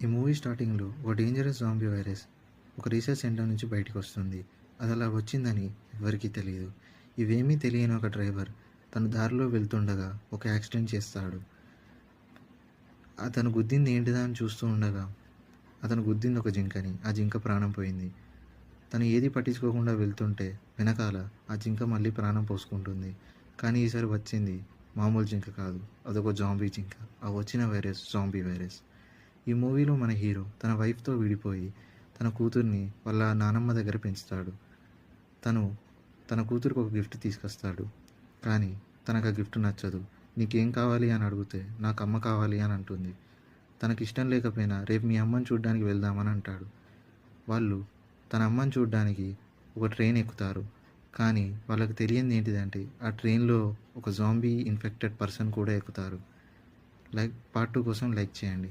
ఈ మూవీ స్టార్టింగ్‌లో ఓ dangerous zombie virus ఒక రీసెర్చ్ సెంటర్ నుంచి బయటికొస్తుంది. అదలా వచ్చిందని ఎవ్వరికీ తెలీదు. ఇవేమీ తెలియని ఒక డ్రైవర్ తను దారిలో వెళ్తుండగా ఒక యాక్సిడెంట్ చేస్తాడు. అతను గుద్దింది ఏంటిదా అని చూస్తూ ఉండగా అతను గుద్దింది ఒక జింకని. ఆ జింక ప్రాణం పోయింది. తను ఏది పట్టించుకోకుండా వెళ్తుంటే వెనకాల ఆ జింక మళ్ళీ ప్రాణం పోసుకుంటుంది. కానీ ఈసారి వచ్చింది మామూలు జింక కాదు. అదొక జాంబీ జింక. ఆ వచ్చిన వైరస్ జాంబీ వైరస్. ఈ మూవీలో మన హీరో తన వైఫ్‌తో విడిపోయి, తన కూతుర్ని వాళ్ళ నానమ్మ దగ్గర పెంచుతాడు. తను తన కూతురికి ఒక గిఫ్ట్ తీసుకొస్తాడు. కానీ తనకు ఆ గిఫ్ట్ నచ్చదు. "నీకేం కావాలి?" అని అడిగితే, "నాకు అమ్మ కావాలి" అని అంటుంది. తనకిష్టం లేకపోయినా, "రేపు మీ అమ్మని చూడ్డానికి వెళ్దాం" అని అంటాడు. వాళ్ళు తన అమ్మని చూడ్డానికి ఒక ట్రైన్ ఎక్కుతారు. కానీ వాళ్ళకి తెలియంది ఏంటిదంటే, ఆ ట్రైన్‌లో ఒక జాంబీ ఇన్ఫెక్టెడ్ పర్సన్ కూడా ఎక్కుతారు. పార్ట్ 2 కోసం లైక్ చేయండి.